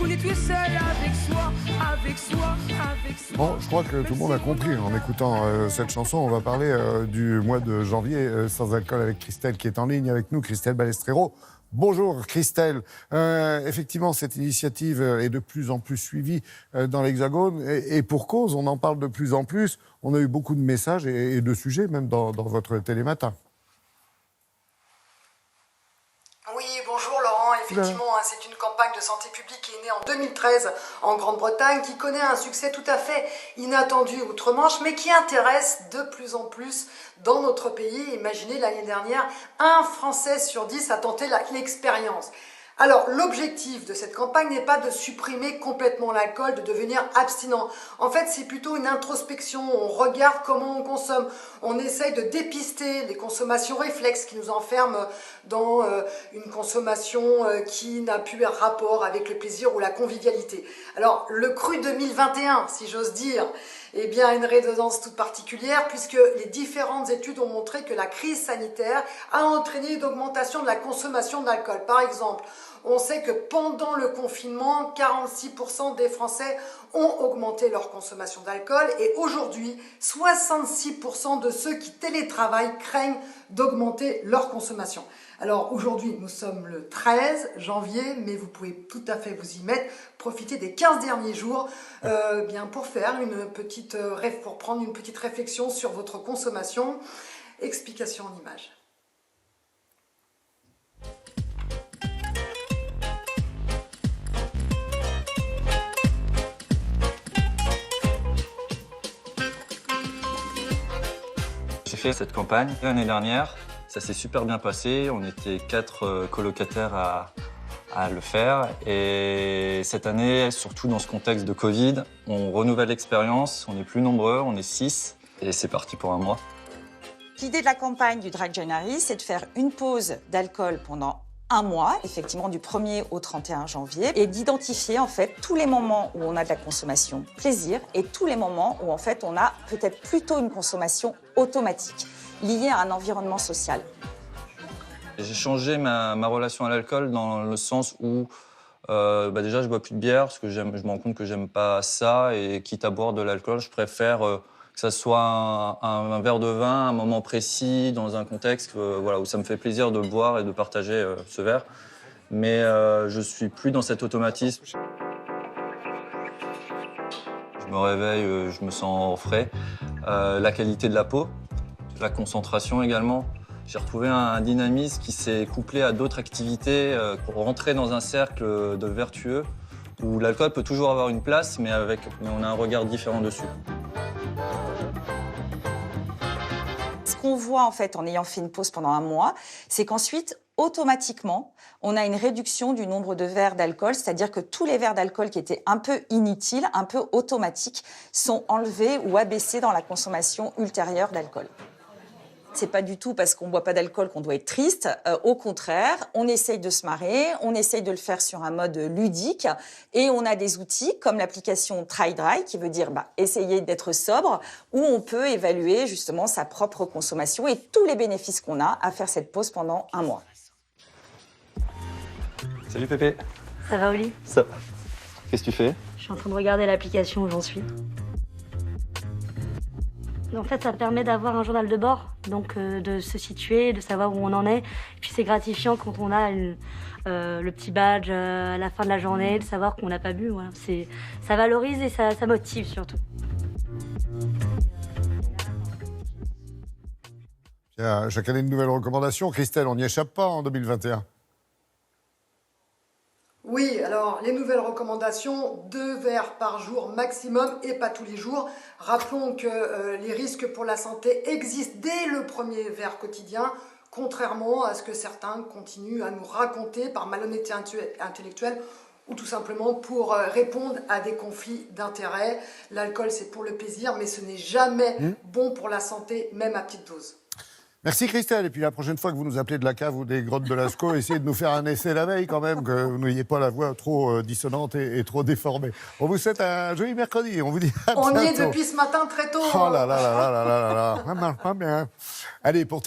on est tous seuls avec soi, avec soi, avec soi. Bon, je crois que tout le monde a compris en écoutant cette chanson. On va parler du mois de janvier sans alcool avec Christelle qui est en ligne avec nous, Christelle Balestrero. Bonjour Christelle. Effectivement, cette initiative est de plus en plus suivie dans l'Hexagone et pour cause, on en parle de plus en plus. On a eu beaucoup de messages et de sujets même dans votre télématin. Oui, bonjour Laurent. Effectivement, c'est une campagne de santé publique qui est née en 2013 en Grande-Bretagne, qui connaît un succès tout à fait inattendu outre-Manche, mais qui intéresse de plus en plus dans notre pays. Imaginez, l'année dernière, 1 Français sur 10 a tenté l'expérience. Alors, l'objectif de cette campagne n'est pas de supprimer complètement l'alcool, de devenir abstinent. En fait, c'est plutôt une introspection. On regarde comment on consomme. On essaye de dépister les consommations réflexes qui nous enferment dans une consommation qui n'a plus un rapport avec le plaisir ou la convivialité. Alors, le cru 2021, si j'ose dire, eh bien, a une résonance toute particulière puisque les différentes études ont montré que la crise sanitaire a entraîné une augmentation de la consommation d'alcool. Par exemple, on sait que pendant le confinement, 46% des Français ont augmenté leur consommation d'alcool et aujourd'hui, 66% de ceux qui télétravaillent craignent d'augmenter leur consommation. Alors aujourd'hui, nous sommes le 13 janvier, mais vous pouvez tout à fait vous y mettre, profiter des 15 derniers jours bien pour faire pour prendre une petite réflexion sur votre consommation. Explication en images. J'ai fait cette campagne l'année dernière, ça s'est super bien passé, on était 4 colocataires à le faire et cette année, surtout dans ce contexte de Covid, on renouvelle l'expérience, on est plus nombreux, on est 6 et c'est parti pour un mois. L'idée de la campagne du Dry January, c'est de faire une pause d'alcool pendant un mois, effectivement du 1er au 31 janvier, et d'identifier en fait tous les moments où on a de la consommation plaisir et tous les moments où en fait on a peut-être plutôt une consommation automatique liée à un environnement social. J'ai changé ma relation à l'alcool dans le sens où déjà je bois plus de bière parce que je me rends compte que j'aime pas ça et quitte à boire de l'alcool, je préfère que ça soit un verre de vin, un moment précis, dans un contexte où ça me fait plaisir de boire et de partager ce verre. Mais je suis plus dans cet automatisme. Je me réveille, je me sens frais. La qualité de la peau, la concentration également. J'ai retrouvé un dynamisme qui s'est couplé à d'autres activités pour rentrer dans un cercle de vertueux où l'alcool peut toujours avoir une place, mais on a un regard différent dessus. Ce qu'on voit en fait en ayant fait une pause pendant un mois, c'est qu'ensuite, automatiquement, on a une réduction du nombre de verres d'alcool, c'est-à-dire que tous les verres d'alcool qui étaient un peu inutiles, un peu automatiques, sont enlevés ou abaissés dans la consommation ultérieure d'alcool. C'est pas du tout parce qu'on boit pas d'alcool qu'on doit être triste. Au contraire, on essaye de se marrer, on essaye de le faire sur un mode ludique et on a des outils comme l'application Try Dry qui veut dire essayer d'être sobre où on peut évaluer justement sa propre consommation et tous les bénéfices qu'on a à faire cette pause pendant un mois. Salut Pépé. Ça va Oli? Ça va. Qu'est-ce que tu fais? Je suis en train de regarder l'application où j'en suis. En fait, ça permet d'avoir un journal de bord, donc de se situer, de savoir où on en est. Et puis c'est gratifiant quand on a le petit badge à la fin de la journée, de savoir qu'on n'a pas bu. Voilà. Ça valorise et ça motive surtout. Chaque année, une nouvelle recommandation. Christelle, on n'y échappe pas en 2021. Oui, alors les nouvelles recommandations, 2 verres par jour maximum et pas tous les jours. Rappelons que les risques pour la santé existent dès le premier verre quotidien, contrairement à ce que certains continuent à nous raconter par malhonnêteté intellectuelle ou tout simplement pour répondre à des conflits d'intérêts. L'alcool, c'est pour le plaisir, mais ce n'est jamais bon pour la santé, même à petite dose. Merci Christelle. Et puis la prochaine fois que vous nous appelez de la cave ou des grottes de Lascaux, essayez de nous faire un essai la veille quand même, que vous n'ayez pas la voix trop dissonante et trop déformée. On vous souhaite un joli mercredi. On vous dit à bientôt. On y est depuis ce matin très tôt. Oh là là là là là là là. Ça marche pas bien. Allez, pour